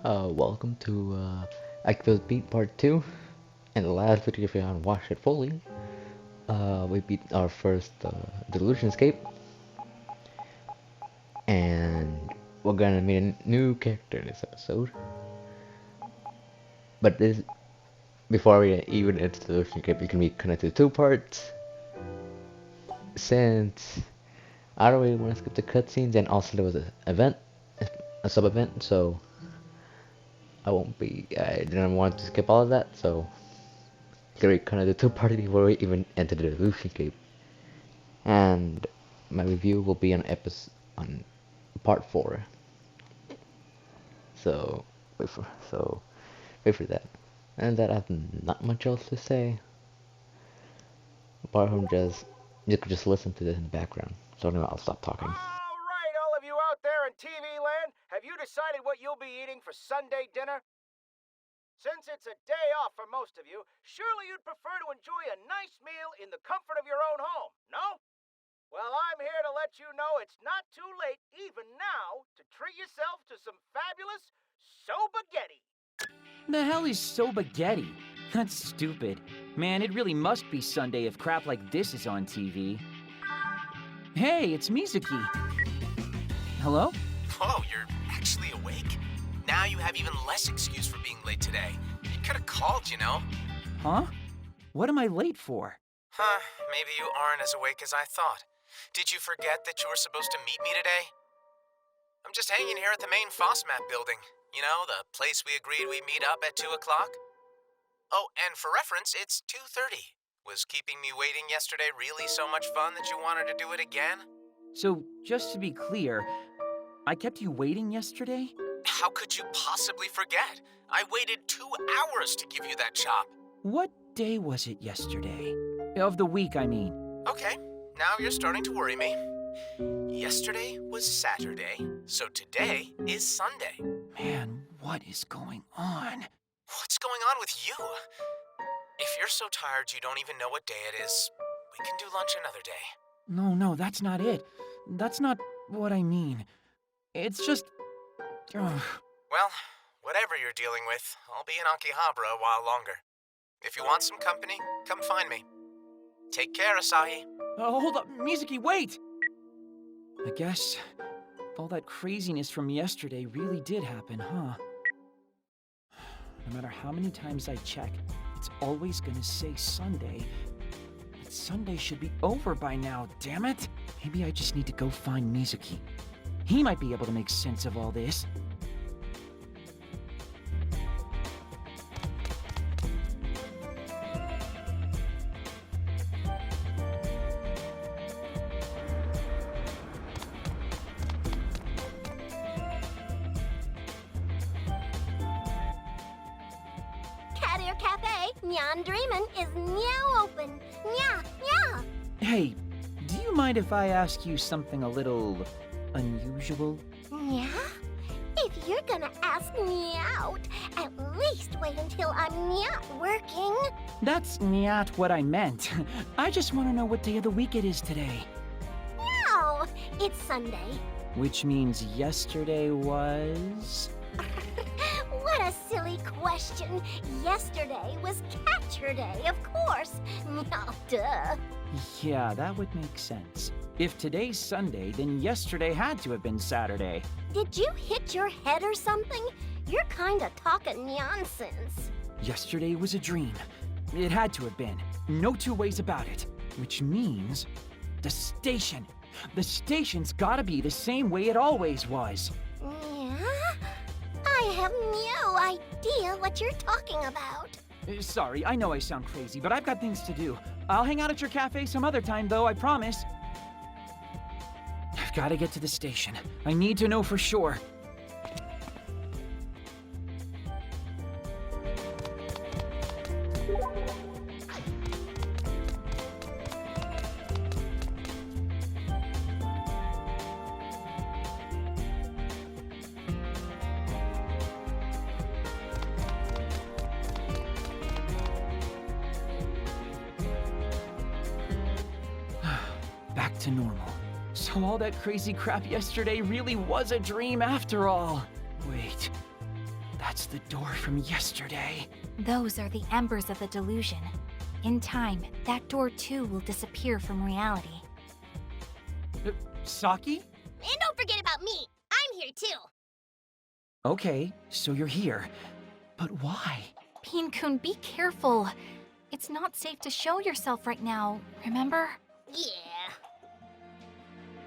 Welcome to Akiba's Beat Part 2. In the last video, if you haven't watched it fully, we beat our first Delusion Escape. And we're gonna meet a new character in this episode. But this, before we even enter the Delusion Escape, it can be connected to two parts. Since I don't really want to skip the cutscenes, and also there was an event, a sub-event, so I didn't want to skip all of that, so we kind of the two parts before we even enter the Delusion Escape. And my review will be on part 4. So wait for that. And that I have not much else to say. Apart from you could just listen to this in the background. So anyway, I'll stop talking. All right, all of you out there in TV land, have you decided what you'll be eating for Sunday dinner? Since it's a day off for most of you, surely you'd prefer to enjoy a nice meal in the comfort of your own home, no? Well, I'm here to let you know it's not too late, even now, to treat yourself to some fabulous sobagetti. The hell is sobagetti? That's stupid. Man, it really must be Sunday if crap like this is on TV. Hey, it's Mizuki. Hello? Oh, you're actually awake? Now you have even less excuse for being late today. You could have called, you know. Huh? What am I late for? Huh, maybe you aren't as awake as I thought. Did you forget that you were supposed to meet me today? I'm just hanging here at the main FOSMAP building. You know, the place we agreed we'd meet up at 2 o'clock? Oh, and for reference, it's 2:30. Was keeping me waiting yesterday really so much fun that you wanted to do it again? So, just to be clear, I kept you waiting yesterday? How could you possibly forget? I waited 2 hours to give you that chop. What day was it yesterday? Of the week, I mean. Okay, now you're starting to worry me. Yesterday was Saturday, so today is Sunday. Man, what is going on? What's going on with you? If you're so tired you don't even know what day it is, we can do lunch another day. No, that's not it. That's not what I mean. It's just... Well, whatever you're dealing with, I'll be in Akihabara a while longer. If you want some company, come find me. Take care, Asahi. Oh, hold up, Mizuki, wait! I guess all that craziness from yesterday really did happen, huh? No matter how many times I check, it's always gonna say Sunday. But Sunday should be over by now, damn it! Maybe I just need to go find Mizuki. He might be able to make sense of all this. Cafe, Nyan Dreamin' is now open. Yeah. Hey, do you mind if I ask you something a little unusual? Yeah? If you're gonna ask me out, at least wait until I'm not working. That's not what I meant. I just want to know what day of the week it is today. No, it's Sunday. Which means yesterday was... What a silly question. Yesterday was Catcher Day, of course. No, duh. Yeah, that would make sense. If today's Sunday, then yesterday had to have been Saturday. Did you hit your head or something? You're kinda talking nonsense. Yesterday was a dream. It had to have been. No two ways about it. Which means... the station. The station's gotta be the same way it always was. Yeah? I have no idea what you're talking about. Sorry, I know I sound crazy, but I've got things to do. I'll hang out at your cafe some other time, though, I promise. I've got to get to the station. I need to know for sure. Back to normal. So all that crazy crap yesterday really was a dream after all. Wait, That's the door from yesterday. Those are the embers of the delusion. In time, that door too will disappear from reality. Saki? And don't forget about me. I'm here too. Okay, so you're here. But why? Pin-kun, be careful. It's not safe to show yourself right now, remember? Yeah.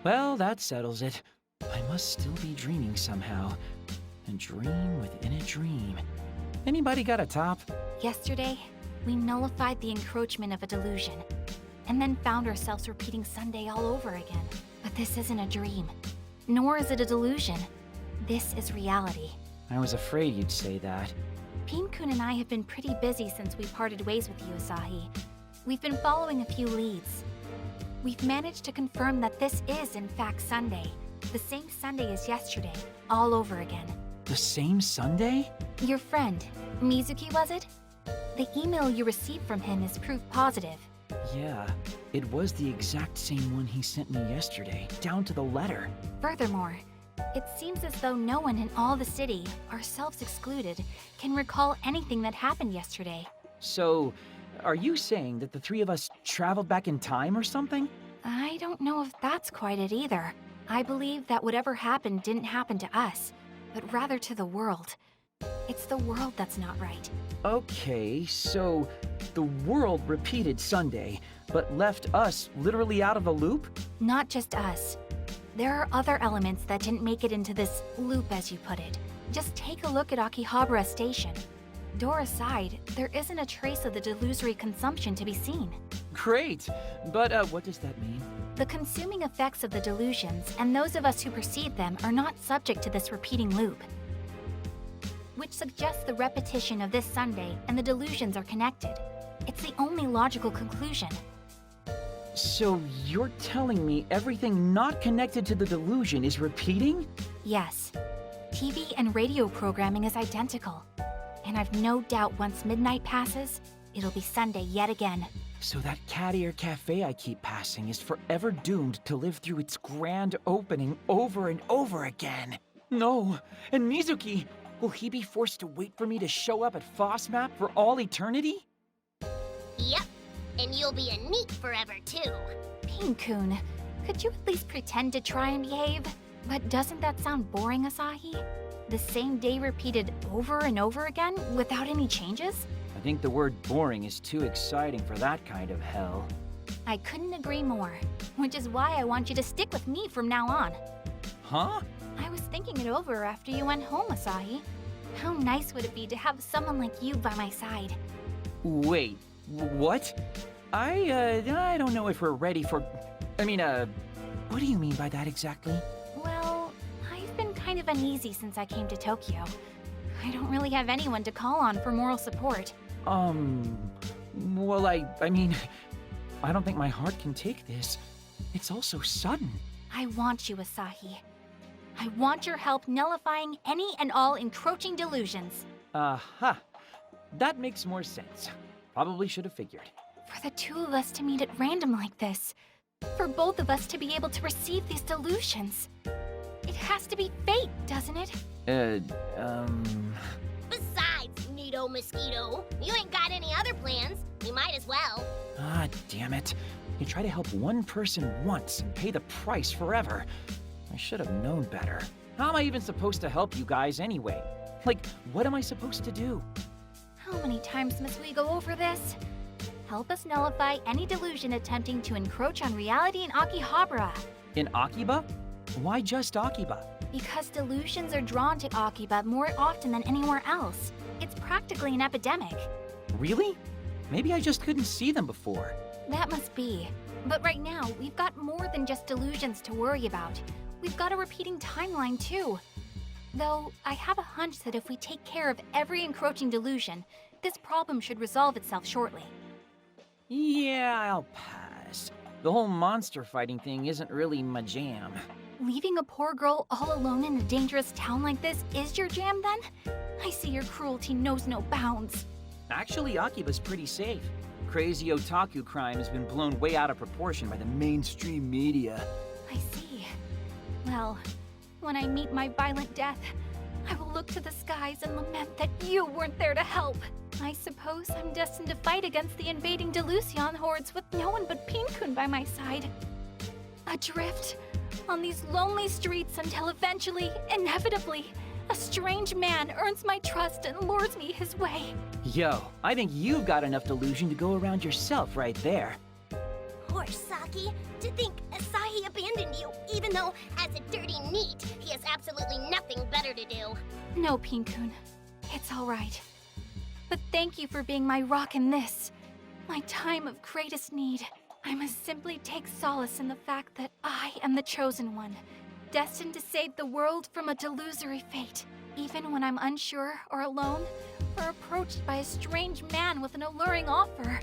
Well, that settles it. I must still be dreaming somehow. A dream within a dream. Anybody got a top? Yesterday, we nullified the encroachment of a delusion, and then found ourselves repeating Sunday all over again. But this isn't a dream, nor is it a delusion. This is reality. I was afraid you'd say that. Pin-kun and I have been pretty busy since we parted ways with you, Asahi. We've been following a few leads. We've managed to confirm that this is, in fact, Sunday. The same Sunday as yesterday, all over again. The same Sunday? Your friend, Mizuki, was it? The email you received from him is proof positive. Yeah, it was the exact same one he sent me yesterday, down to the letter. Furthermore, it seems as though no one in all the city, ourselves excluded, can recall anything that happened yesterday. So, are you saying that the three of us traveled back in time or something? I don't know if that's quite it either. I believe that whatever happened didn't happen to us, but rather to the world. It's the world that's not right. Okay, so the world repeated Sunday, but left us literally out of the loop? Not just us. There are other elements that didn't make it into this loop, as you put it. Just take a look at Akihabara Station. Door aside, there isn't a trace of the delusory consumption to be seen. Great, but what does that mean? The consuming effects of the delusions and those of us who perceive them are not subject to this repeating loop, which suggests the repetition of this Sunday and the delusions are connected. It's the only logical conclusion. So you're telling me everything not connected to the delusion is repeating? Yes. TV and radio programming is identical. And I've no doubt once midnight passes, it'll be Sunday yet again. So that cat ear cafe I keep passing is forever doomed to live through its grand opening over and over again. No, and Mizuki, will he be forced to wait for me to show up at FOSMAP for all eternity? Yep. And you'll be a neat forever too. Pin-kun, could you at least pretend to try and behave? But doesn't that sound boring, Asahi? The same day repeated over and over again without any changes? I think the word boring is too exciting for that kind of hell. I couldn't agree more, which is why I want you to stick with me from now on. Huh? I was thinking it over after you went home, Asahi. How nice would it be to have someone like you by my side? Wait, what? I don't know if we're ready for... what do you mean by that exactly? Well, I've been kind of uneasy since I came to Tokyo. I don't really have anyone to call on for moral support. Well, I mean, I don't think my heart can take this. It's all so sudden. I want you, Asahi. I want your help nullifying any and all encroaching delusions. Aha. That makes more sense. Probably should have figured. For the two of us to meet at random like this. For both of us to be able to receive these delusions. It has to be fate, doesn't it? Besides, Neato Mosquito, you ain't got any other plans. We might as well. Ah, damn it. You try to help one person once and pay the price forever. I should have known better. How am I even supposed to help you guys anyway? Like, what am I supposed to do? How many times must we go over this? Help us nullify any delusion attempting to encroach on reality in Akihabara. In Akiba? Why just Akiba? Because delusions are drawn to Akiba more often than anywhere else. It's practically an epidemic. Really? Maybe I just couldn't see them before. That must be. But right now, we've got more than just delusions to worry about. We've got a repeating timeline, too. Though, I have a hunch that if we take care of every encroaching delusion, this problem should resolve itself shortly. Yeah, I'll pass. The whole monster fighting thing isn't really my jam. Leaving a poor girl all alone in a dangerous town like this is your jam, then? I see your cruelty knows no bounds. Actually, Akiba's pretty safe. Crazy otaku crime has been blown way out of proportion by the mainstream media. I see. Well, when I meet my violent death, I will look to the skies and lament that you weren't there to help. I suppose I'm destined to fight against the invading Delusion hordes with no one but Pin-kun by my side. Adrift on these lonely streets until eventually, inevitably, a strange man earns my trust and lures me his way. Yo, I think you've got enough delusion to go around yourself right there. Poor Saki. To think Asahi abandoned you, even though, as a dirty NEET, he has absolutely nothing better to do. No, Pin-kun. It's all right. But thank you for being my rock in this, my time of greatest need. I must simply take solace in the fact that I am the chosen one, destined to save the world from a delusory fate. Even when I'm unsure or alone, or approached by a strange man with an alluring offer,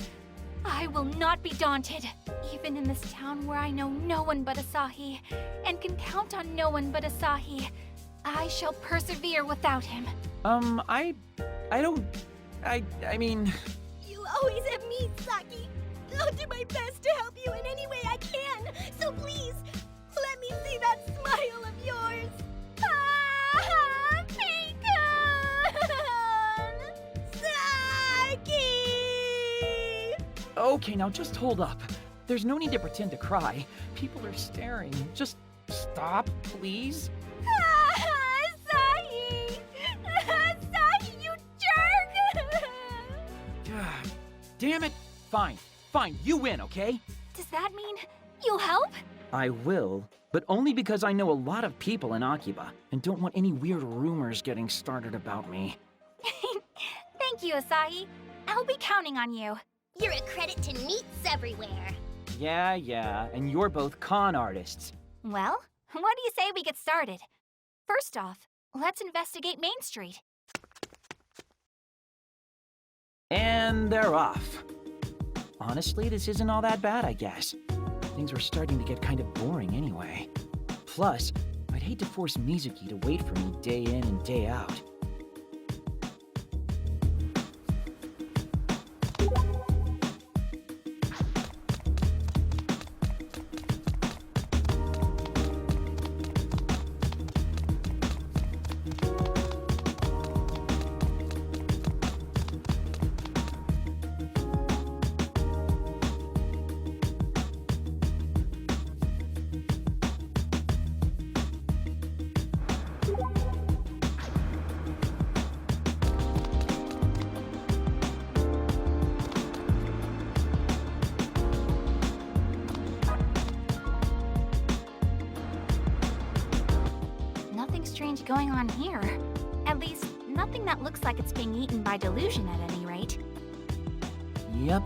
I will not be daunted. Even in this town where I know no one but Asahi, and can count on no one but Asahi, I shall persevere without him. I mean... You always have me, Saki. I'll do my best to help you in any way I can. So please, let me see that smile of yours. Ah, Pin-kun! Saki! Okay, now just hold up. There's no need to pretend to cry. People are staring. Just stop, please. Asahi! Asahi, you jerk! God, damn it. Fine, you win, okay? Does that mean you'll help? I will, but only because I know a lot of people in Akiba and don't want any weird rumors getting started about me. Thank you, Asahi. I'll be counting on you. You're a credit to NEETs everywhere. Yeah, and you're both con artists. Well, what do you say we get started? First off, let's investigate Main Street. And they're off. Honestly, this isn't all that bad, I guess. Things were starting to get kind of boring anyway. Plus, I'd hate to force Mizuki to wait for me day in and day out. Strange going on here. At least, nothing that looks like it's being eaten by delusion at any rate. Yep,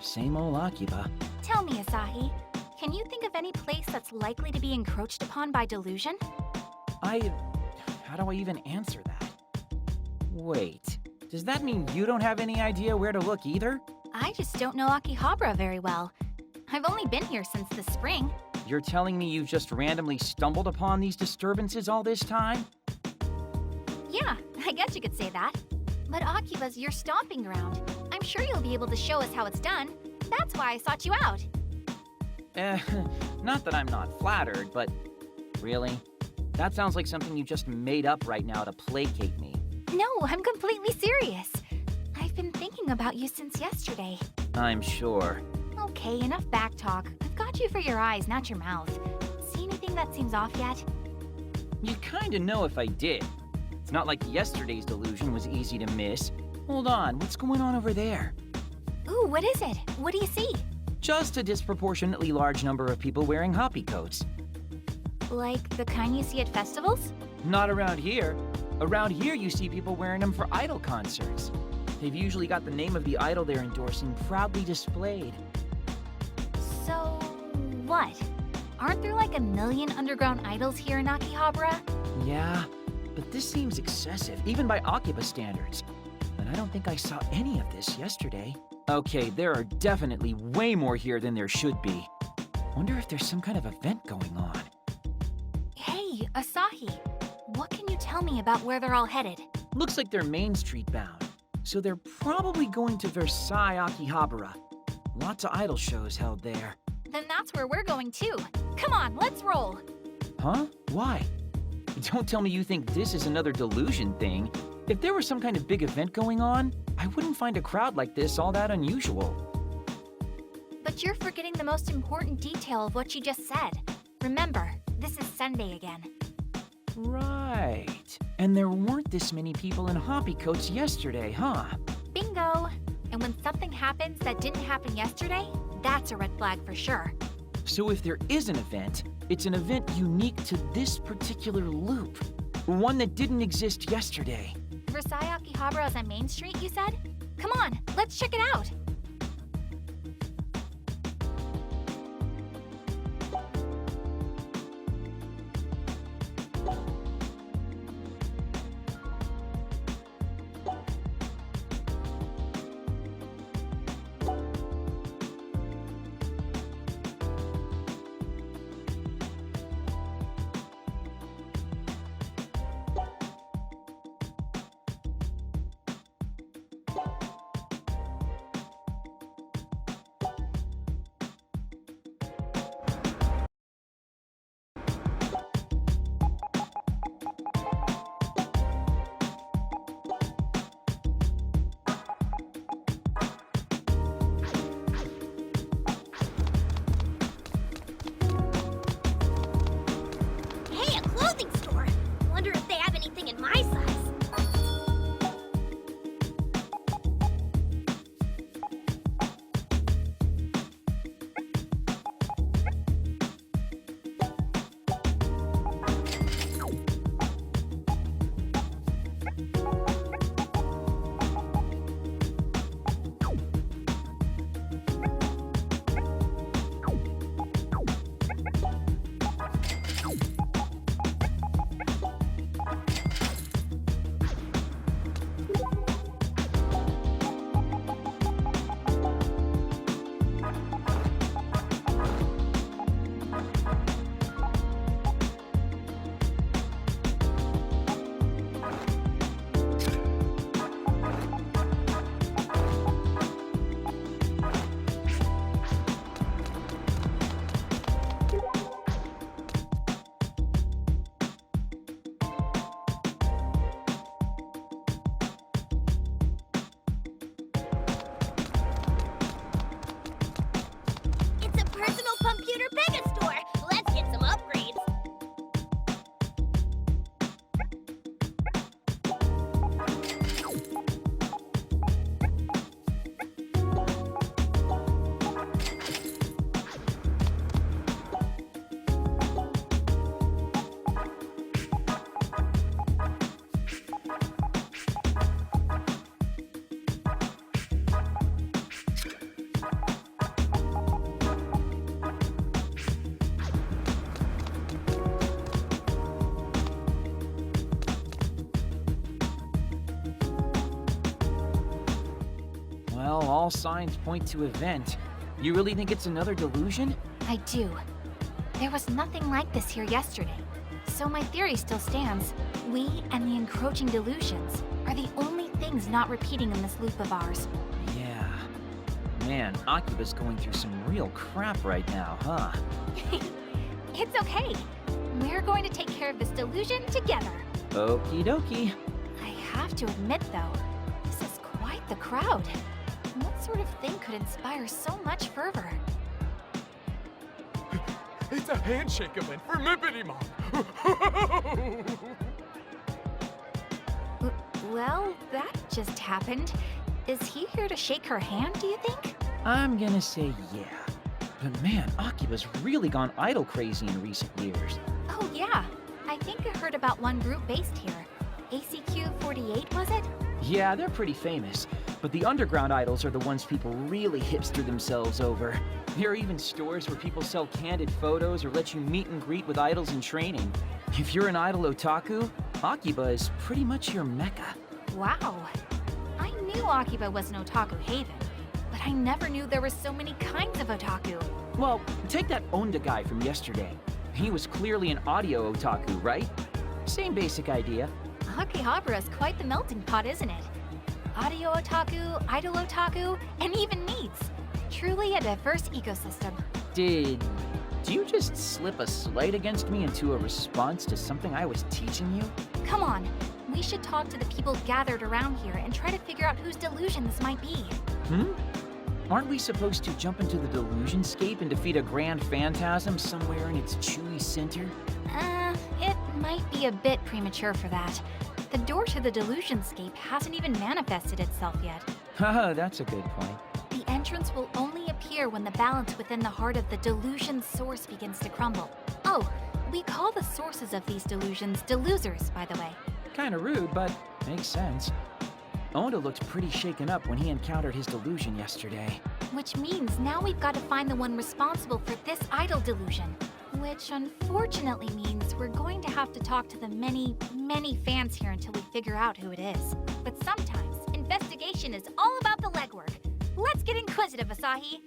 same old Akiba. Tell me, Asahi, can you think of any place that's likely to be encroached upon by delusion? How do I even answer that? Wait, does that mean you don't have any idea where to look either? I just don't know Akihabara very well. I've only been here since the spring. You're telling me you've just randomly stumbled upon these disturbances all this time? Yeah, I guess you could say that. But Akiba's your stomping ground. I'm sure you'll be able to show us how it's done. That's why I sought you out. Not that I'm not flattered, but really? That sounds like something you just made up right now to placate me. No, I'm completely serious. I've been thinking about you since yesterday. I'm sure. Okay, enough backtalk. I've got you for your eyes, not your mouth. See anything that seems off yet? You kinda know if I did. It's not like yesterday's delusion was easy to miss. Hold on, what's going on over there? Ooh, what is it? What do you see? Just a disproportionately large number of people wearing hoppy coats. Like the kind you see at festivals? Not around here. Around here you see people wearing them for idol concerts. They've usually got the name of the idol they're endorsing proudly displayed. So, what? Aren't there like 1 million underground idols here in Akihabara? Yeah, but this seems excessive, even by Akiba standards. And I don't think I saw any of this yesterday. Okay, there are definitely way more here than there should be. Wonder if there's some kind of event going on. Hey, Asahi, what can you tell me about where they're all headed? Looks like they're Main Street bound. So they're probably going to Versailles, Akihabara. Lots of idol shows held there. Then that's where we're going too. Come on, let's roll. Huh? Why? Don't tell me you think this is another delusion thing. If there was some kind of big event going on, I wouldn't find a crowd like this all that unusual. But you're forgetting the most important detail of what you just said. Remember, this is Sunday again. Right. And there weren't this many people in hobby coats yesterday, huh? Bingo! And when something happens that didn't happen yesterday, that's a red flag for sure. So if there is an event, it's an event unique to this particular loop. One that didn't exist yesterday. Versailles Akihabara is on Main Street, you said? Come on, let's check it out! Hey, a clothing store! Wonder if they have anything in my size. It's a personal computer mega store. Let's get some upgrades. Well, all signs point to event. You really think it's another delusion? I do. There was nothing like this here yesterday. So my theory still stands. We and the encroaching delusions are the only things not repeating in this loop of ours. Yeah. Man, Akiba's going through some real crap right now, huh? It's okay. We're going to take care of this delusion together. Okie dokie. I have to admit, though, this is quite the crowd. What sort of thing could inspire so much fervor? It's a handshake event for Mippity Mom. Well, that just happened. Is he here to shake her hand, do you think? I'm gonna say yeah. But man, Akiba's really gone idol crazy in recent years. Oh, yeah. I think I heard about one group based here. ACQ 48, was it? Yeah, they're pretty famous. But the underground idols are the ones people really hipster themselves over. There are even stores where people sell candid photos or let you meet and greet with idols in training. If you're an idol otaku, Akiba is pretty much your mecca. Wow. I knew Akiba was an otaku haven, but I never knew there were so many kinds of otaku. Well, take that Onda guy from yesterday. He was clearly an audio otaku, right? Same basic idea. Akihabara is quite the melting pot, isn't it? Audio otaku, idol otaku, and even needs. Truly a diverse ecosystem. Did Did you just slip a slight against me into a response to something I was teaching you? Come on, we should talk to the people gathered around here and try to figure out whose delusion this might be. Aren't we supposed to jump into the Delusionscape and defeat a grand phantasm somewhere in its chewy center? It might be a bit premature for that. The door to the Delusionscape hasn't even manifested itself yet. Haha, that's a good point. The entrance will only appear when the balance within the heart of the delusion source begins to crumble. Oh, we call the sources of these delusions delusers, by the way. Kinda rude, but makes sense. Oda looked pretty shaken up when he encountered his delusion yesterday. Which means now we've got to find the one responsible for this idol delusion. Which unfortunately means we're going to have to talk to the many, many fans here until we figure out who it is. But sometimes, investigation is all about the legwork. Let's get inquisitive, Asahi.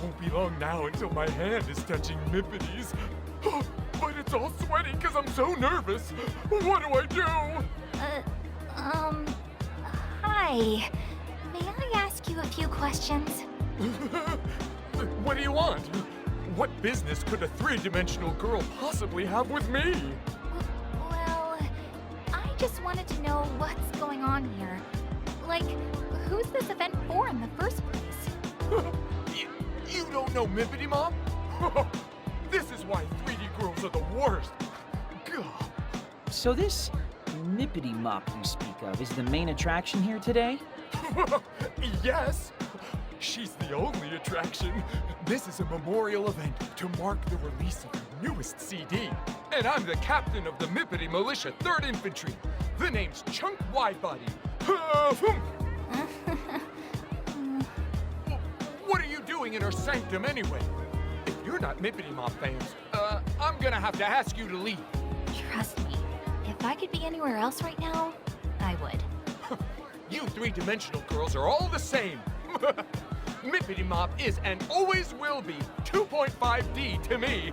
Won't be long now until my hand is touching Mippity's. But it's all sweaty because I'm so nervous. What do I do? Hi. May I ask you a few questions? What do you want? What business could a three-dimensional girl possibly have with me? Well, I just wanted to know what's going on here. Like, who's this event for in the first place? You don't know Mippity Mom? This is why 3D girls are the worst. God. So this Nippity Mop you speak of is the main attraction here today? Yes. She's the only attraction. This is a memorial event to mark the release of her newest CD. And I'm the captain of the Mippity Militia 3rd Infantry. The name's Chunk Widebody. What are you doing in her sanctum anyway? If you're not Mippity Mop fans, I'm gonna have to ask you to leave. Trust me, if I could be anywhere else right now, I would. You three-dimensional girls are all the same. Mippity Mop is and always will be 2.5D to me.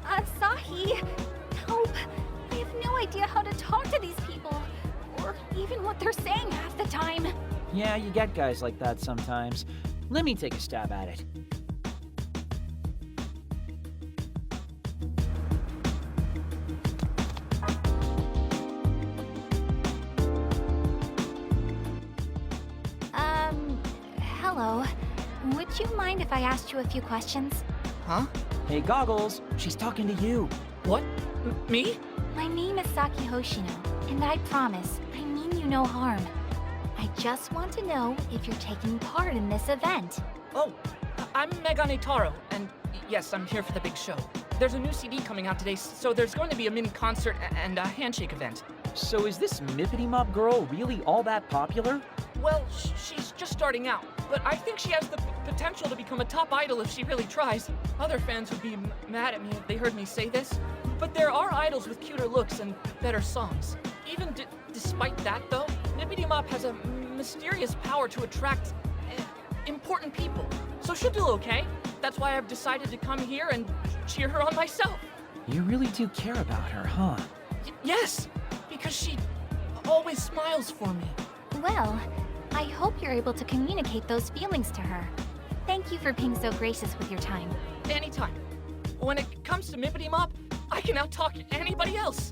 Asahi, help! I have no idea how to talk to these people, or even what they're saying half the time. Yeah, you get guys like that sometimes. Let me take a stab at it. Hello. Would you mind if I asked you a few questions? Huh? Hey, Goggles, she's talking to you. What? Me? My name is Saki Hoshino, and I promise, I mean you no harm. I just want to know if you're taking part in this event. Oh, I'm Megane Taro, and yes, I'm here for the big show. There's a new CD coming out today, so there's going to be a mini concert and a handshake event. So is this Mippity Mop girl really all that popular? Well, she's just starting out, but I think she has the potential to become a top idol if she really tries. Other fans would be mad at me if they heard me say this, but there are idols with cuter looks and better songs. Even despite that, though, Mippity Mop has a mysterious power to attract important people. So she'll do okay. That's why I've decided to come here and cheer her on myself. You really do care about her, huh? Yes, because she always smiles for me. Well, I hope you're able to communicate those feelings to her. Thank you for being so gracious with your time. Anytime. When it comes to Mippity Mop, I can outtalk anybody else.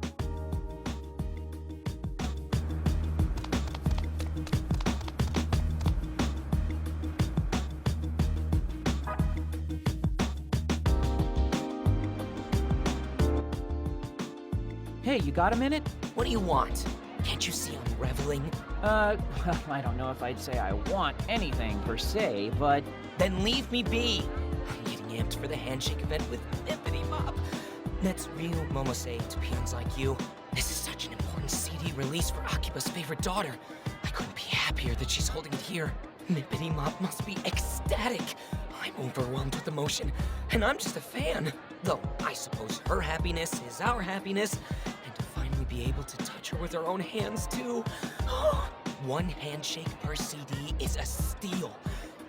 Hey, you got a minute? What do you want? Can't you see I'm reveling? I don't know if I'd say I want anything per se, but... Then leave me be! I'm getting amped for the handshake event with Mippity Mop. That's real Momose to peons like you. This is such an important CD release for Akiba's favorite daughter. I couldn't be happier that she's holding it here. Mippity Mop must be ecstatic. I'm overwhelmed with emotion, and I'm just a fan. Though I suppose her happiness is our happiness, and to finally be able to touch her with our own hands too. One handshake per CD is a steal.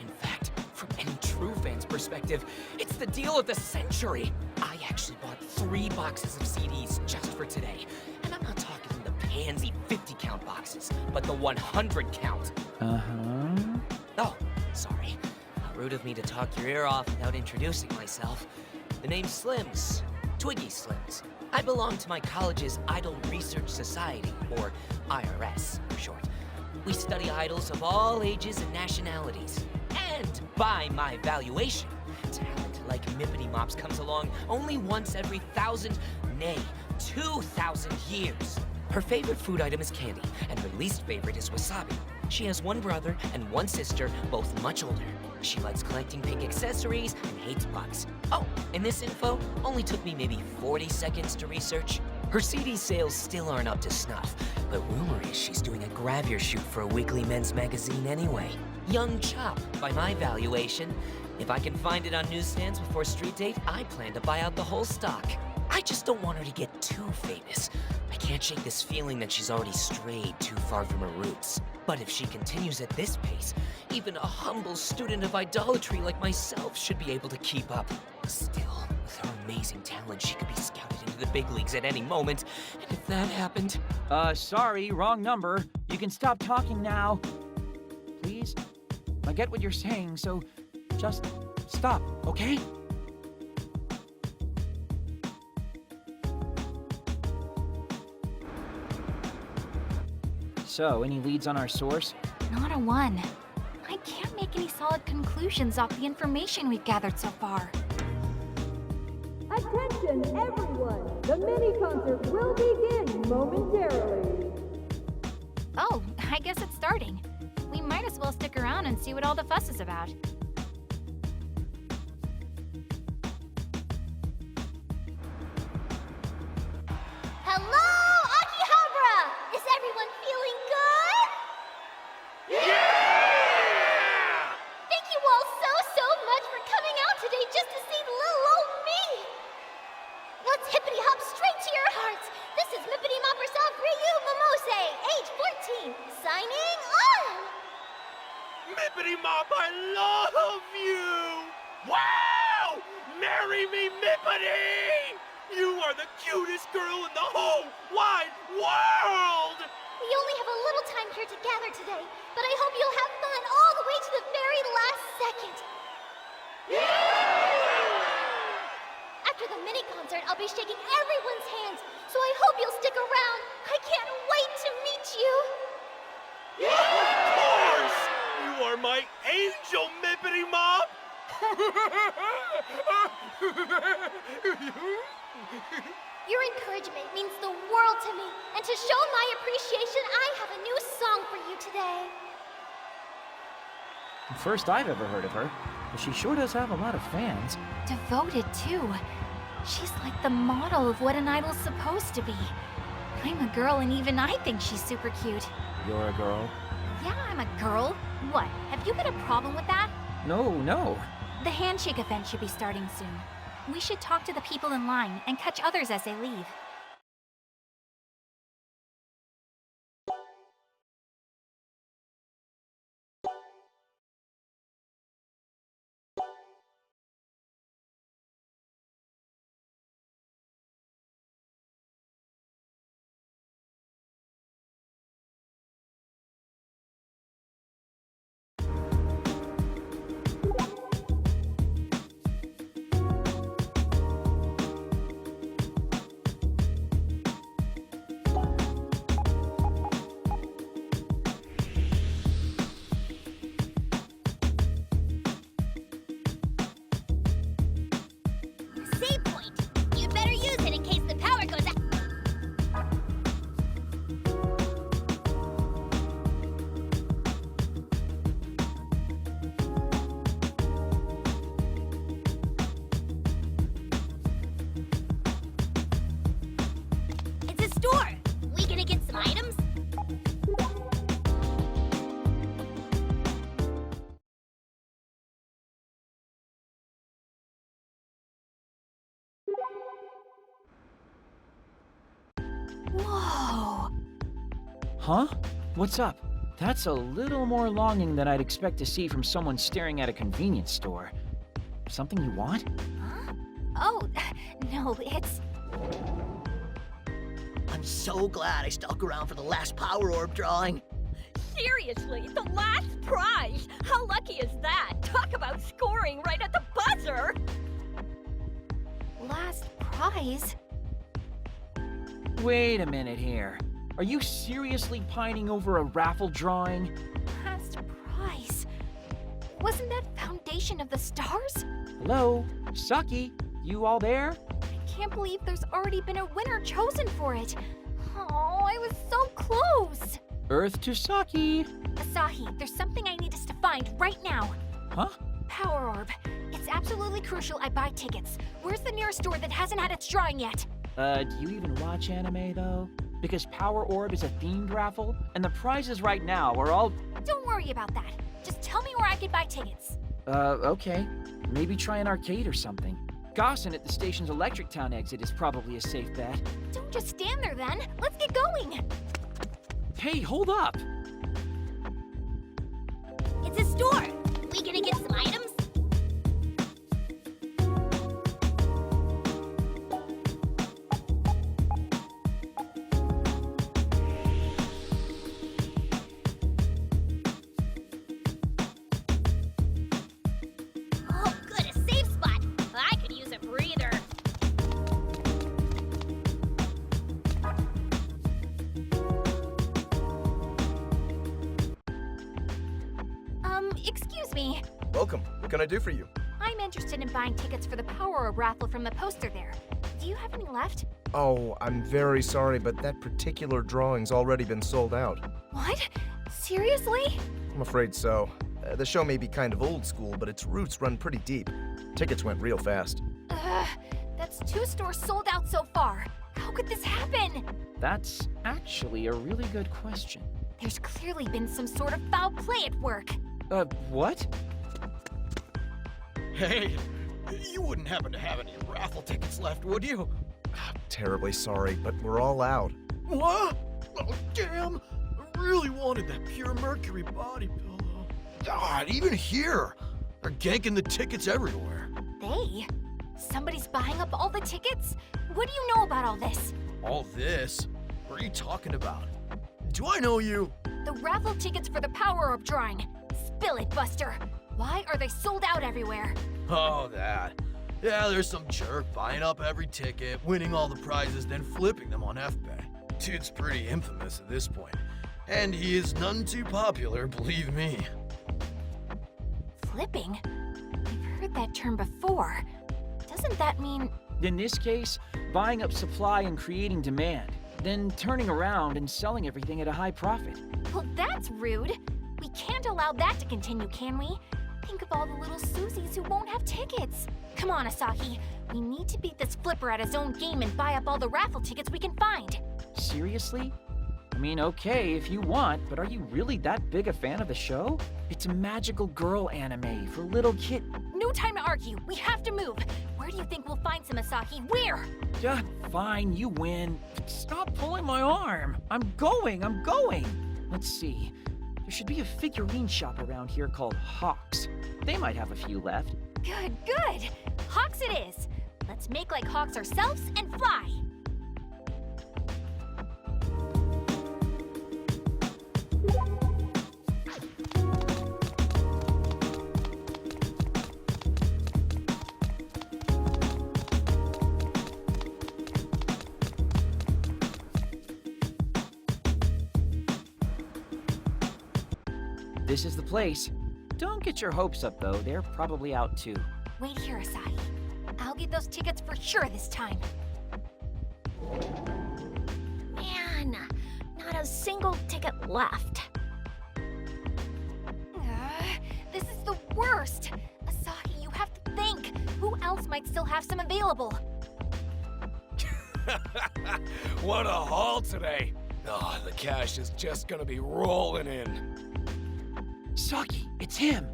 In fact, from any true fan's perspective, it's the deal of the century. I actually bought 3 boxes of CDs just for today. And I'm not talking the pansy 50 count boxes, but the 100 count. Uh-huh. Oh, sorry. Rude of me to talk your ear off without introducing myself. The name's Slims. Twiggy Slims. I belong to my college's Idol Research Society, or IRS for short. We study idols of all ages and nationalities. And by my evaluation, talent like Mippity Mops comes along only once every 1,000, nay, 2,000 years. Her favorite food item is candy, and her least favorite is wasabi. She has 1 brother and 1 sister, both much older. She likes collecting pink accessories and hates bugs. Oh, and this info only took me maybe 40 seconds to research. Her CD sales still aren't up to snuff, but rumor is she's doing a grab-your shoot for a weekly men's magazine anyway. Young chop, by my valuation. If I can find it on newsstands before street date, I plan to buy out the whole stock. I just don't want her to get too famous. I can't shake this feeling that she's already strayed too far from her roots. But if she continues at this pace, even a humble student of idolatry like myself should be able to keep up. Still, with her amazing talent, she could be scouted into the big leagues at any moment. And if that happened... Sorry, wrong number. You can stop talking now. Please? I get what you're saying, so just stop, okay? So, any leads on our source? Not a one. I can't make any solid conclusions off the information we've gathered so far. Attention, everyone! The mini-concert will begin momentarily. Oh, I guess it's starting. We might as well stick around and see what all the fuss is about. Hello, Akihabara! Is everyone feeling good? Yeah! Thank you all so much for coming out today just to see little old me! Let's hippity hop straight to your hearts! This is Mippity Mop herself, Ryu Momose, age 14, signing on! Mippity Mop, I love you! Wow! Marry me, Mippity! You are the cutest girl in the whole wide world! We only have a little time here to gather today, but I hope you'll have fun all the way to the very last second. After the mini-concert, I'll be shaking everyone's hands, so I hope you'll stick around. I can't wait to meet you. Of course! You are my angel, Mippity Mop! Your encouragement means the world to me, and to show my appreciation, I have a new song for you today. First I've ever heard of her, but she sure does have a lot of fans. Devoted, too. She's like the model of what an idol's supposed to be. I'm a girl, and even I think she's super cute. You're a girl? Yeah, I'm a girl. What, have you got a problem with that? No. The handshake event should be starting soon. We should talk to the people in line and catch others as they leave. Save point. You'd better use it in case the power goes out. It's a store. We gonna get some items? Whoa! Huh? What's up? That's a little more longing than I'd expect to see from someone staring at a convenience store. Something you want? Huh? Oh, no, it's... I'm so glad I stuck around for the last Power Orb drawing. Seriously, the last prize! How lucky is that? Talk about scoring right at the buzzer! last prize? Wait a minute here. Are you seriously pining over a raffle drawing? Last prize? Wasn't that Foundation of the Stars? Hello? Saki, you all there? I can't believe there's already been a winner chosen for it. Oh, I was so close. Earth to Saki. Asahi, there's something I need us to find right now. Huh? Power Orb. It's absolutely crucial I buy tickets. Where's the nearest store that hasn't had its drawing yet? Do you even watch anime, though? Because Power Orb is a themed raffle, and the prizes right now are all... Don't worry about that. Just tell me where I can buy tickets. Okay. Maybe try an arcade or something. Gossin at the station's Electric Town exit is probably a safe bet. Don't just stand there then. Let's get going. Hey, hold up! It's a store. We gonna get some items? Oh, good, a safe spot. I could use a breather. Excuse me. Welcome. What can I do for you? I'm interested in buying tickets for the Power Orb raffle from the poster there. Do you have any left? Oh, I'm very sorry, but that particular drawing's already been sold out. What? Seriously? I'm afraid so. The show may be kind of old school, but its roots run pretty deep. Tickets went real fast. That's 2 stores sold out so far. How could this happen? That's actually a really good question. There's clearly been some sort of foul play at work. What? Hey, you wouldn't happen to have any raffle tickets left, would you? Terribly sorry, but we're all out. What? Oh, damn! I really wanted that pure mercury body pillow. God, even here, they're ganking the tickets everywhere. They? Somebody's buying up all the tickets? What do you know about all this? All this? What are you talking about? Do I know you? The raffle tickets for the Power Orb drawing. Spill it, Buster. Why are they sold out everywhere? Oh, that. Yeah, there's some jerk buying up every ticket, winning all the prizes, then flipping them on FBay. Dude's pretty infamous at this point. And he is none too popular, believe me. Flipping? I've heard that term before. Doesn't that mean... In this case, buying up supply and creating demand, then turning around and selling everything at a high profit. Well, that's rude. We can't allow that to continue, can we? Think of all the little Susies who won't have tickets. Come on, Asahi. We need to beat this flipper at his own game and buy up all the raffle tickets we can find. Seriously? I mean, okay, if you want, but are you really that big a fan of the show? It's a magical girl anime for little kid... No time to argue. We have to move. Where do you think we'll find some, Asahi? Where? Fine, you win. Stop pulling my arm. I'm going. Let's see. There should be a figurine shop around here called Hawks. They might have a few left. Good. Hawks it is. Let's make like hawks ourselves and fly. This is the place. Don't get your hopes up, though. They're probably out, too. Wait here, Asahi. I'll get those tickets for sure this time. Man, not a single ticket left. This is the worst. Asahi, you have to think. Who else might still have some available? What a haul today! Oh, the cash is just gonna be rolling in. Saki, it's him!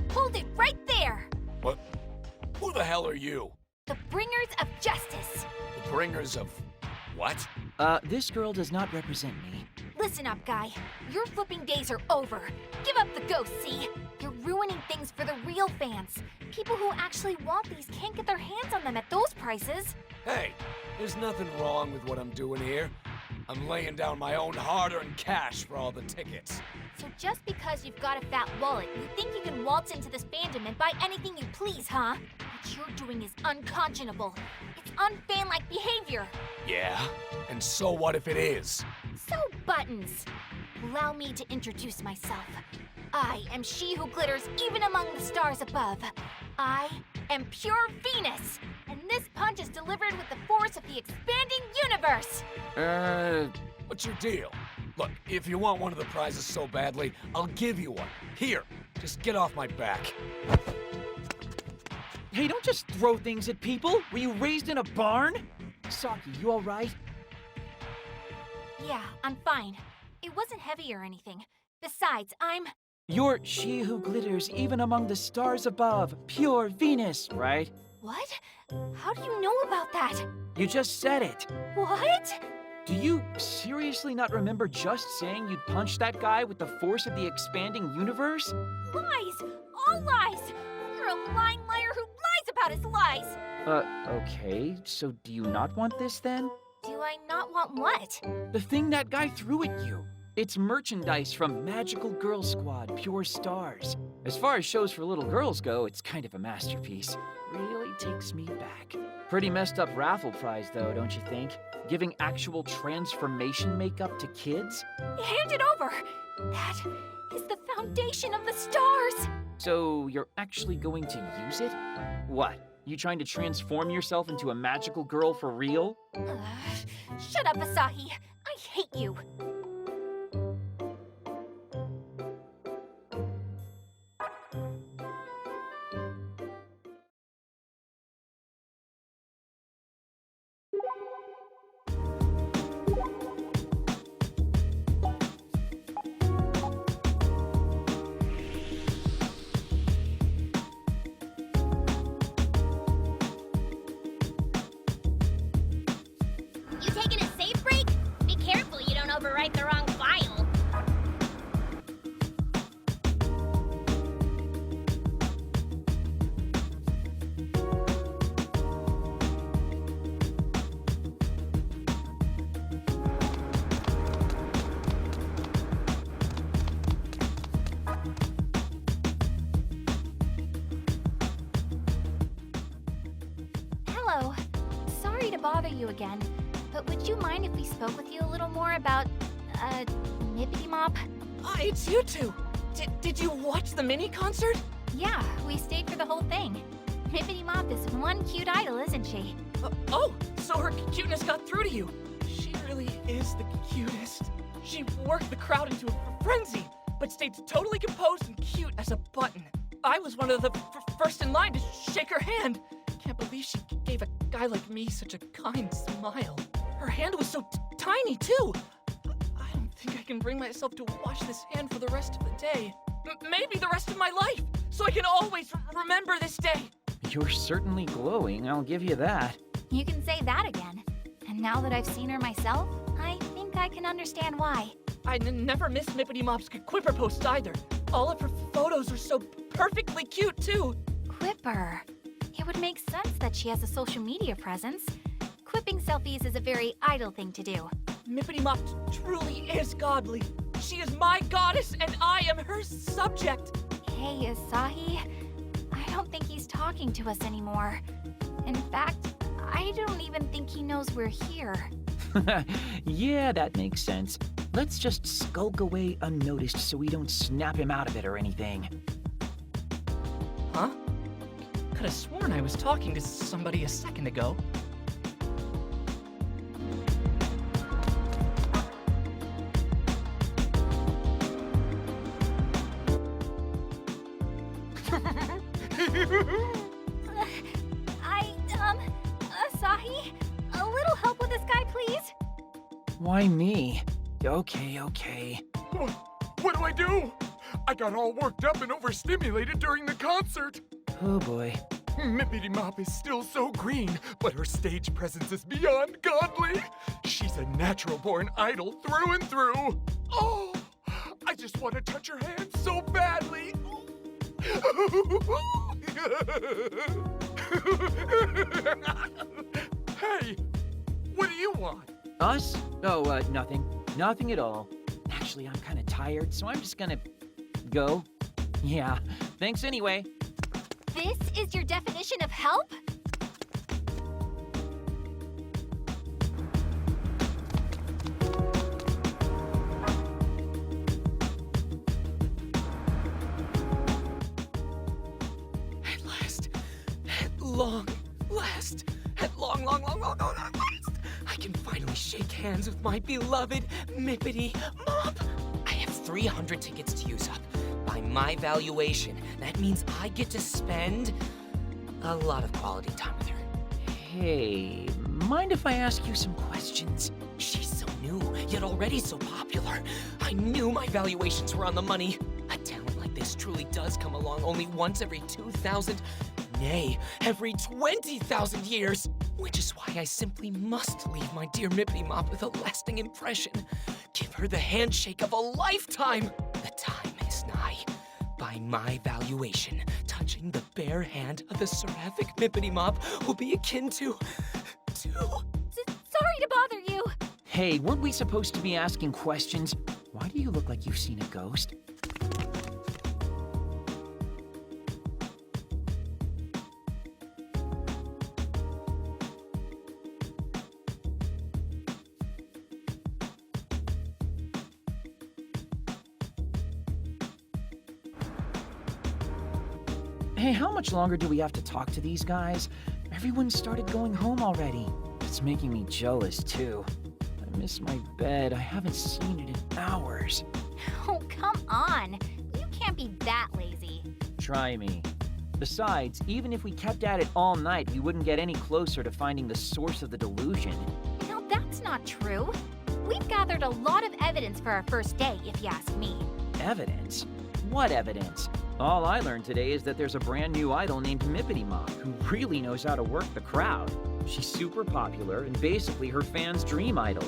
Hold it right there! What? Who the hell are you? The bringers of justice. The bringers of... what? This girl does not represent me. Listen up, guy. Your flipping days are over. Give up the ghost, see? You're ruining things for the real fans. People who actually want these can't get their hands on them at those prices. Hey, there's nothing wrong with what I'm doing here. I'm laying down my own hard-earned cash for all the tickets. So just because you've got a fat wallet, you think you can waltz into this fandom and buy anything you please, huh? What you're doing is unconscionable. It's unfan-like behavior. Yeah? And so what if it is? So Buttons, allow me to introduce myself. I am she who glitters even among the stars above. I am pure Venus, and this punch is delivered with the force of the expanding universe. What's your deal? Look, if you want one of the prizes so badly, I'll give you one. Here, just get off my back. Hey, don't just throw things at people. Were you raised in a barn? Saki, you all right? Yeah, I'm fine. It wasn't heavy or anything. Besides, You're she who glitters even among the stars above, pure Venus, right? What? How do you know about that? You just said it. What? Do you seriously not remember just saying you'd punch that guy with the force of the expanding universe? Lies! All lies! You're a lying liar who lies about his lies! Okay, so do you not want this then? Do I not want what? The thing that guy threw at you. It's merchandise from Magical Girl Squad, Pure Stars. As far as shows for little girls go, it's kind of a masterpiece. Really takes me back. Pretty messed up raffle prize though, don't you think? Giving actual transformation makeup to kids? Hand it over! That is the foundation of the stars! So you're actually going to use it? What? You trying to transform yourself into a magical girl for real? Shut up, Asahi. I hate you. You taking a safe break? Be careful you don't overwrite the wrong file. Hello. Sorry to bother you again, but would you mind if we spoke with you a little more about, Nippity Mop? It's you two. Did you watch the mini concert? Yeah, we stayed for the whole thing. Nippity Mop is one cute idol, isn't she? Oh, so her cuteness got through to you. She really is the cutest. She worked the crowd into a frenzy, but stayed totally composed and cute as a button. I was one of the first in line to shake her hand. Can't believe she gave a guy like me such a kind smile. Her hand was so tiny, too. I don't think I can bring myself to wash this hand for the rest of the day. Maybe the rest of my life, so I can always remember this day. You're certainly glowing, I'll give you that. You can say that again. And now that I've seen her myself, I think I can understand why. I never missed Mippity Mop's Quipper posts either. All of her photos are so perfectly cute, too. Quipper. It would make sense that she has a social media presence. Quipping selfies is a very idle thing to do. Mippity Mop truly is godly. She is my goddess, and I am her subject. Hey, Asahi. I don't think he's talking to us anymore. In fact, I don't even think he knows we're here. Yeah, that makes sense. Let's just skulk away unnoticed so we don't snap him out of it or anything. Huh? Could have sworn I was talking to somebody a second ago. Asahi? A little help with this guy, please? Why me? Okay. What do I do? I got all worked up and overstimulated during the concert. Oh boy. Mippity Mop is still so green, but her stage presence is beyond godly. She's a natural-born idol through and through. Oh, I just want to touch your hand so badly. Hey, what do you want? Us? Oh, nothing. Nothing at all. Actually, I'm kind of tired, so I'm just gonna go. Yeah, thanks anyway. This is your definition of help? At last, at long last, at long last, I can finally shake hands with my beloved Mippity Mop. I have 300 tickets to use up. By my valuation, that means I get to spend a lot of quality time with her. Hey, mind if I ask you some questions? She's so new, yet already so popular. I knew my valuations were on the money. A talent like this truly does come along only once every 2,000, nay, every 20,000 years. Which is why I simply must leave my dear Mippity Mop with a lasting impression. Give her the handshake of a lifetime. The time is nigh. By my valuation, touching the bare hand of the seraphic Mippity Mop will be akin to... Sorry to bother you. Hey, weren't we supposed to be asking questions? Why do you look like you've seen a ghost? Hey, how much longer do we have to talk to these guys? Everyone started going home already. It's making me jealous, too. I miss my bed. I haven't seen it in hours. Oh, come on. You can't be that lazy. Try me. Besides, even if we kept at it all night, we wouldn't get any closer to finding the source of the delusion. Now, that's not true. We've gathered a lot of evidence for our first day, if you ask me. Evidence? What evidence? All I learned today is that there's a brand new idol named Mippity Mop who really knows how to work the crowd. She's super popular and basically her fans' dream idol.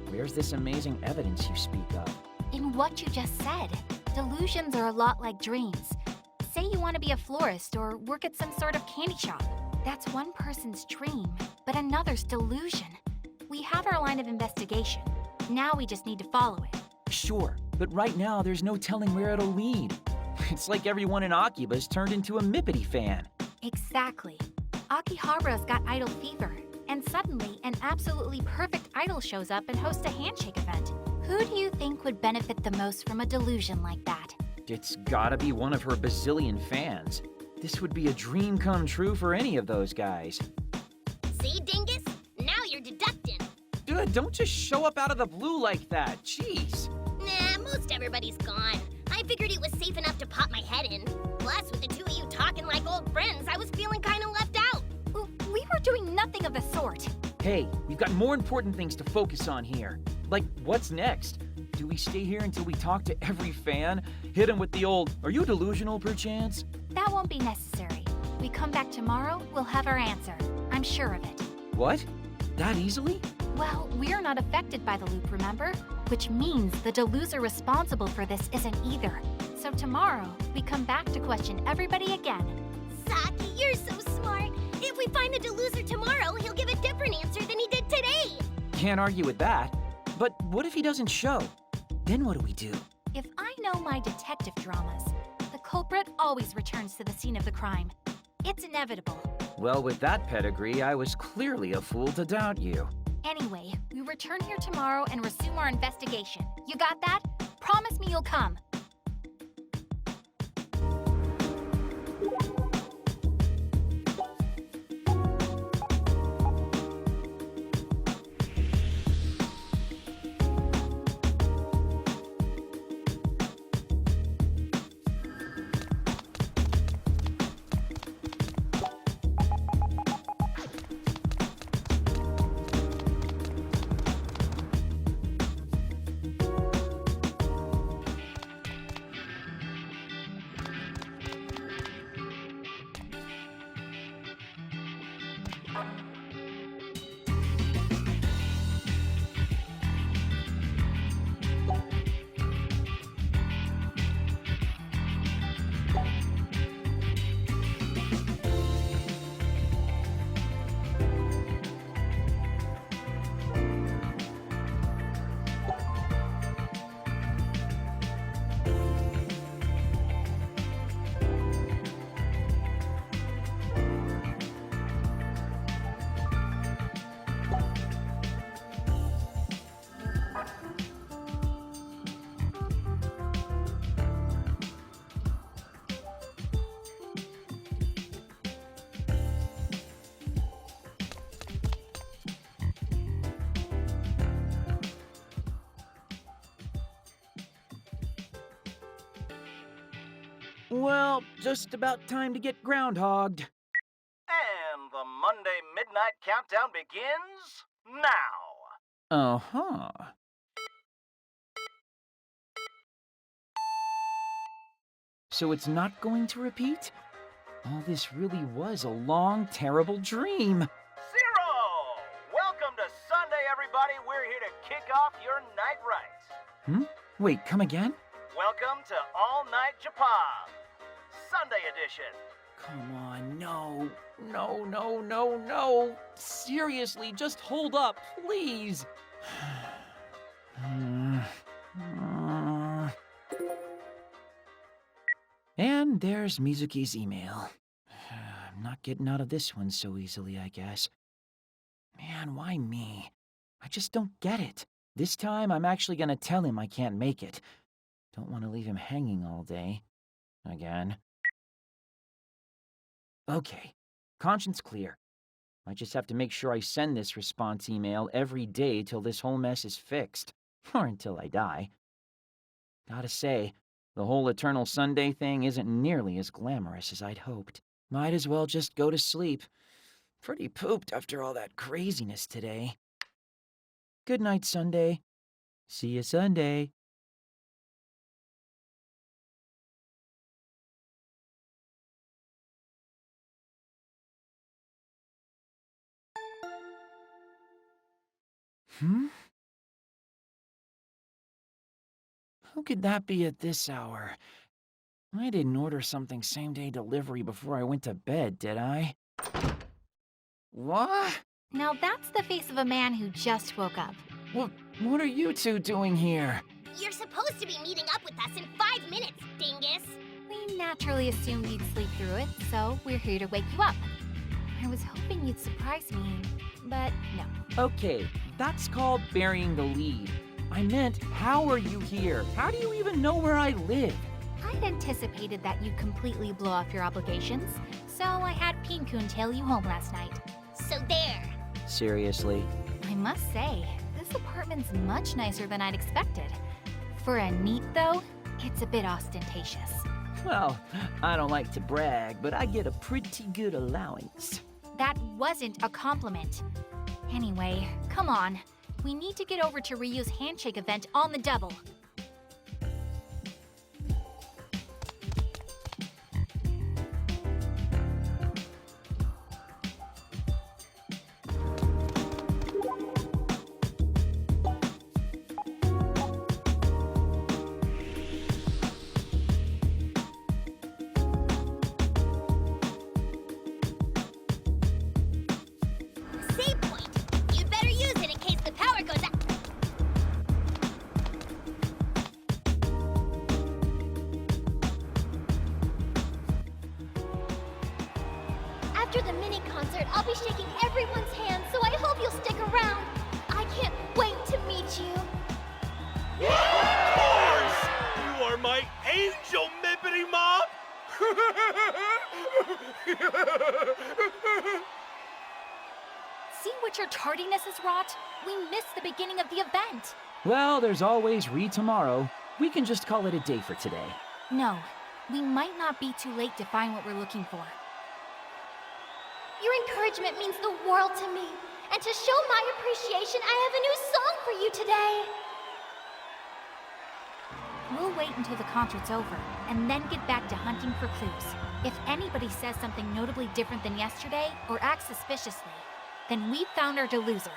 Where's this amazing evidence you speak of? In what you just said, delusions are a lot like dreams. Say you want to be a florist or work at some sort of candy shop. That's one person's dream, but another's delusion. We have our line of investigation. Now we just need to follow it. Sure, but right now there's no telling where it'll lead. It's like everyone in Akiba's turned into a Mippity fan. Exactly. Akihabara's got idol fever, and suddenly an absolutely perfect idol shows up and hosts a handshake event. Who do you think would benefit the most from a delusion like that? It's gotta be one of her bazillion fans. This would be a dream come true for any of those guys. See, Dingus? Now you're deducting. Dude, don't just show up out of the blue like that. Jeez. Nah, most everybody's gone. I figured it was safe enough to pop my head in. Plus, with the two of you talking like old friends, I was feeling kind of left out. We were doing nothing of the sort. Hey, we've got more important things to focus on here. Like, what's next? Do we stay here until we talk to every fan? Hit them with the old, "Are you delusional, perchance?" That won't be necessary. We come back tomorrow, we'll have our answer. I'm sure of it. What? That easily? Well, we're not affected by the loop, remember? Which means the deluser responsible for this isn't either. So tomorrow, we come back to question everybody again. Saki, you're so smart. If we find the deluser tomorrow, he'll give a different answer than he did today. Can't argue with that. But what if he doesn't show? Then what do we do? If I know my detective dramas, the culprit always returns to the scene of the crime. It's inevitable. Well, with that pedigree, I was clearly a fool to doubt you. Anyway, we return here tomorrow and resume our investigation. You got that? Promise me you'll come. Well, just about time to get groundhogged. And the Monday Midnight Countdown begins now. Uh-huh. So it's not going to repeat? All this really was a long, terrible dream. Zero! Welcome to Sunday, everybody. We're here to kick off your night rights. Wait, come again? Welcome to All Night Japan, Sunday edition. Come on, no. No. Seriously, just hold up, please. And there's Mizuki's email. I'm not getting out of this one so easily, I guess. Man, why me? I just don't get it. This time, I'm actually gonna tell him I can't make it. Don't want to leave him hanging all day. Again. Okay, conscience clear. I just have to make sure I send this response email every day till this whole mess is fixed. Or until I die. Gotta say, the whole Eternal Sunday thing isn't nearly as glamorous as I'd hoped. Might as well just go to sleep. Pretty pooped after all that craziness today. Good night, Sunday. See you Sunday. Who could that be at this hour? I didn't order something same-day delivery before I went to bed, did I? What? Now that's the face of a man who just woke up. What are you two doing here? You're supposed to be meeting up with us in 5 minutes, dingus. We naturally assumed you'd sleep through it, so we're here to wake you up. I was hoping you'd surprise me, but no. Okay, that's called burying the lead. I meant, how are you here? How do you even know where I live? I'd anticipated that you'd completely blow off your obligations, so I had Pin-kun tail you home last night. So there. Seriously? I must say, this apartment's much nicer than I'd expected. For a neat, though, it's a bit ostentatious. Well, I don't like to brag, but I get a pretty good allowance. That wasn't a compliment. Anyway, come on. We need to get over to Ryu's handshake event on the double. Save point. You'd better use it in case the power goes out. After the mini concert, I'll be shaking everyone's hand, so I hope you'll stick around. I can't wait to meet you. Of course! You are my angel, Mippity Mop! See what your tardiness has wrought? We missed the beginning of the event. Well, there's always tomorrow. We can just call it a day for today. No, we might not be too late to find what we're looking for. Your encouragement means the world to me. And to show my appreciation, I have a new song for you today. We'll wait until the concert's over, and then get back to hunting for clues. If anybody says something notably different than yesterday, or acts suspiciously, then we've found our deluser.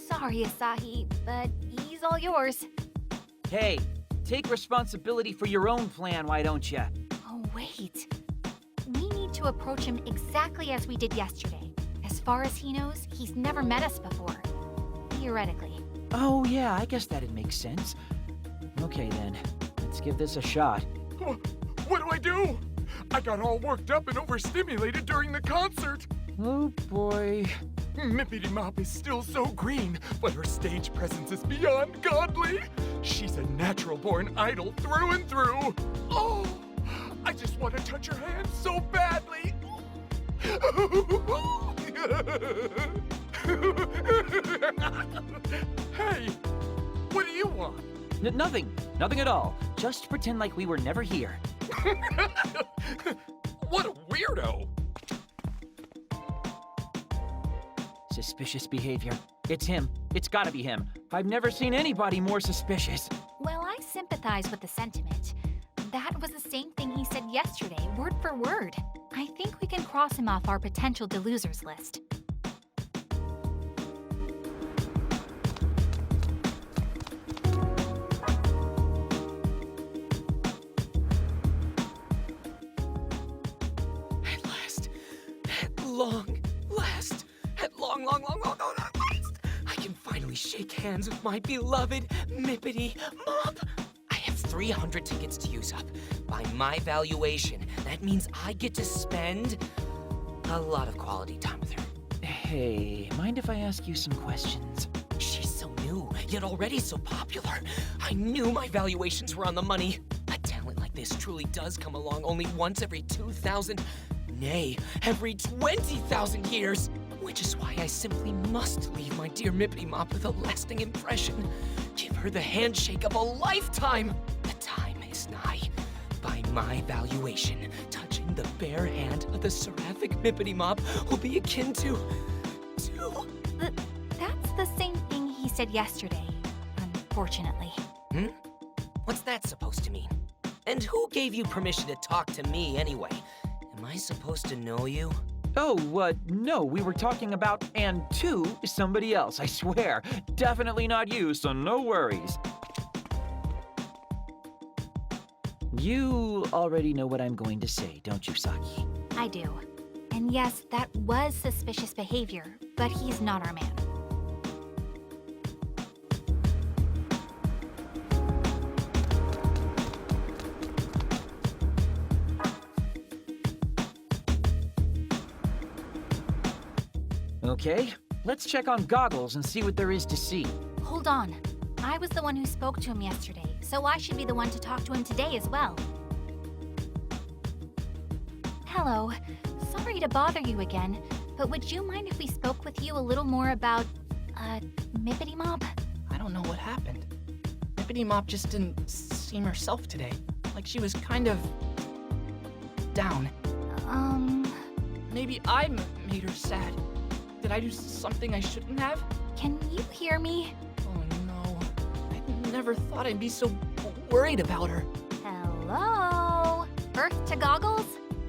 Sorry, Asahi, but he's all yours. Hey, take responsibility for your own plan, why don't ya? Oh, wait. We need to approach him exactly as we did yesterday. As far as he knows, he's never met us before. Theoretically. Oh yeah, I guess that'd make sense. Okay then, let's give this a shot. What do I do? I got all worked up and overstimulated during the concert. Oh boy. Mippity Mop is still so green, but her stage presence is beyond godly. She's a natural-born idol through and through. Oh, I just want to touch her hand so badly. Hey, what do you want? Nothing. Nothing at all. Just pretend like we were never here. What a weirdo. Suspicious behavior. It's him. It's gotta be him. I've never seen anybody more suspicious. Well, I sympathize with the sentiment. That was the same thing he said yesterday, word for word. I think we can cross him off our potential delosers list. At last. At long last. At long last. I can finally shake hands with my beloved Mippity Mop. I have 300 tickets to use up. By my valuation, that means I get to spend a lot of quality time with her. Hey, mind if I ask you some questions? She's so new, yet already so popular. I knew my valuations were on the money. A talent like this truly does come along only once every 2,000, nay, every 20,000 years. Which is why I simply must leave my dear Mippity Mop with a lasting impression. Give her the handshake of a lifetime. The time is nigh. By my valuation, touching the bare hand of the seraphic Mippity Mop will be akin to... That's the same thing he said yesterday, unfortunately. What's that supposed to mean? And who gave you permission to talk to me anyway? Am I supposed to know you? Oh, no, we were talking about and to somebody else, I swear. Definitely not you, so no worries. You already know what I'm going to say, don't you, Saki? I do. And yes, that was suspicious behavior, but he's not our man. Okay, let's check on Goggles and see what there is to see. Hold on. I was the one who spoke to him yesterday, so I should be the one to talk to him today as well. Hello. Sorry to bother you again, but would you mind if we spoke with you a little more about, Mippity Mop? I don't know what happened. Mippity Mop just didn't seem herself today. Like she was kind of... down. Maybe I made her sad. Did I do something I shouldn't have? Can you hear me? Oh no. I never thought I'd be so worried about her. Hello? Earth to Goggles?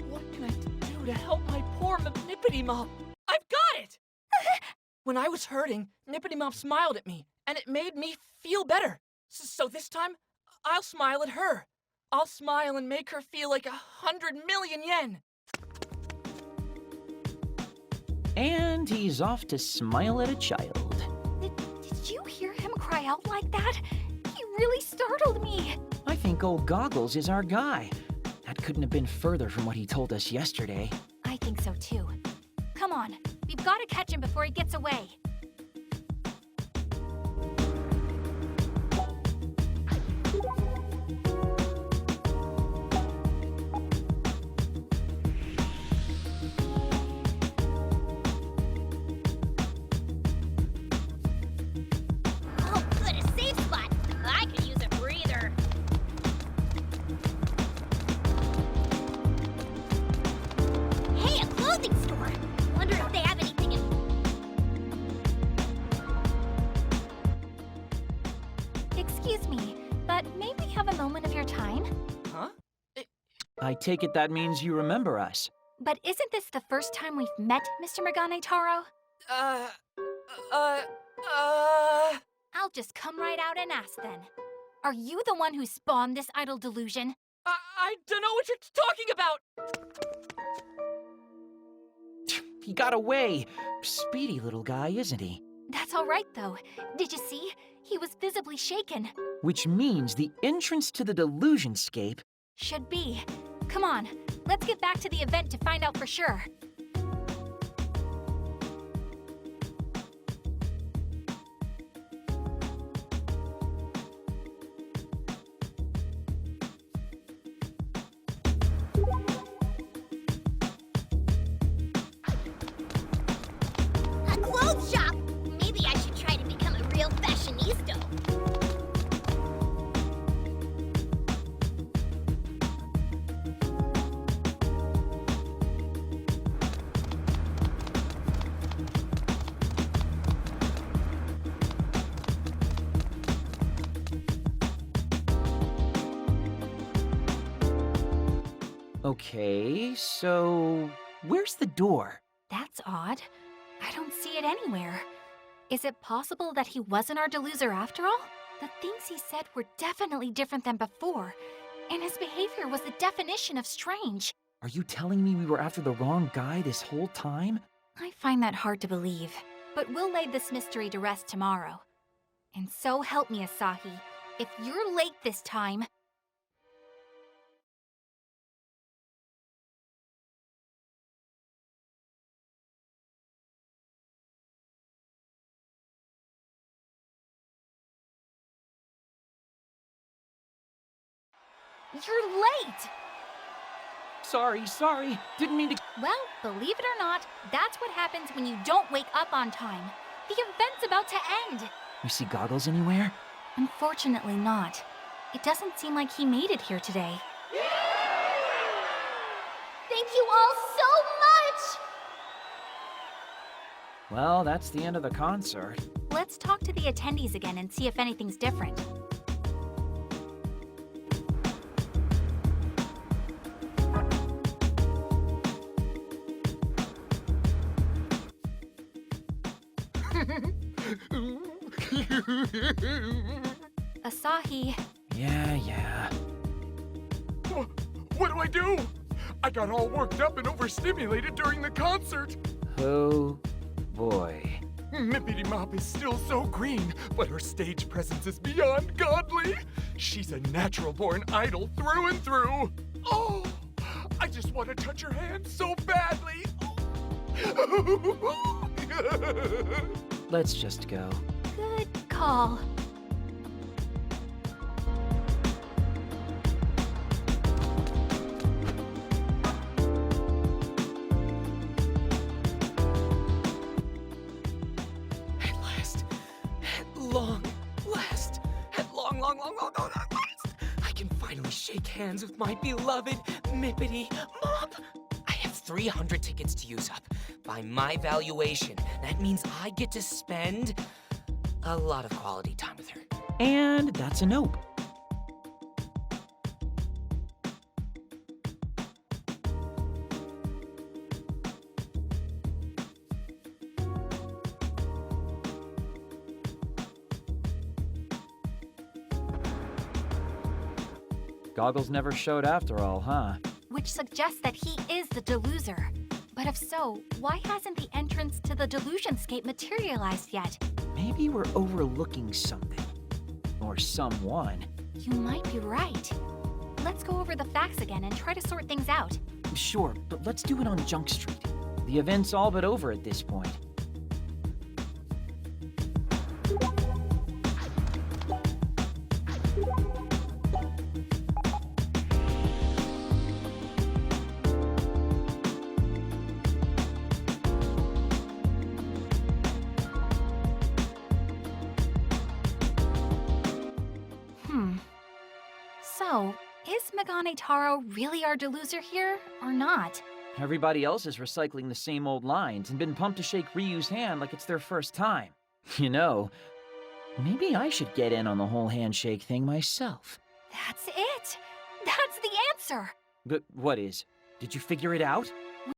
What can I do to help my poor Mippity Mop? I've got it! When I was hurting, Mippity Mop smiled at me, and it made me feel better. So this time, I'll smile at her. I'll smile and make her feel like 100 million yen. And he's off to smile at a child. Did you hear him cry out like that? He really startled me. I think old Goggles is our guy. That couldn't have been further from what he told us yesterday. I think so too. Come on, we've got to catch him before he gets away. Oh, good, a safe spot. I could use a breather. Hey, a clothing store. Wonder if they have anything in... Excuse me, but may we have a moment of your time? Huh? I take it that means you remember us. But isn't this the first time we've met, Mr. Megane Taro? I'll just come right out and ask then. Are you the one who spawned this idol delusion? I don't know what you're talking about! He got away. Speedy little guy, isn't he? That's all right, though. Did you see? He was visibly shaken. Which means the entrance to the delusionscape... Should be. Come on, let's get back to the event to find out for sure. Okay, so where's the door? That's odd. I don't see it anywhere. Is it possible that he wasn't our deluser after all? The things he said were definitely different than before, and his behavior was the definition of strange. Are you telling me we were after the wrong guy this whole time? I find that hard to believe, but we'll lay this mystery to rest tomorrow. And so help me, Asahi, if you're late this time... You're late! Sorry, didn't mean to... Well, believe it or not, that's what happens when you don't wake up on time. The event's about to end! You see Goggles anywhere? Unfortunately not. It doesn't seem like he made it here today. Thank you all so much! Well, that's the end of the concert. Let's talk to the attendees again and see if anything's different. Asahi. Yeah. What do I do? I got all worked up and overstimulated during the concert. Oh, boy. Mippity Mop is still so green, but her stage presence is beyond godly. She's a natural-born idol through and through. Oh, I just want to touch her hand so badly. Let's just go. Good call. At last, I can finally shake hands with my beloved Mippity Mop. I have 300 tickets to use up. By my valuation, that means I get to spend a lot of quality time with her. And that's a nope. Goggles never showed after all, huh? Which suggests that he is the deluser. But if so, why hasn't the entrance to the Delusionscape materialized yet? Maybe we're overlooking something. Or someone. You might be right. Let's go over the facts again and try to sort things out. Sure, but let's do it on Junk Street. The event's all but over at this point. So, is Megane Taro really our deluser here, or not? Everybody else is recycling the same old lines and been pumped to shake Ryu's hand like it's their first time. You know, maybe I should get in on the whole handshake thing myself. That's it! That's the answer! But what is? Did you figure it out?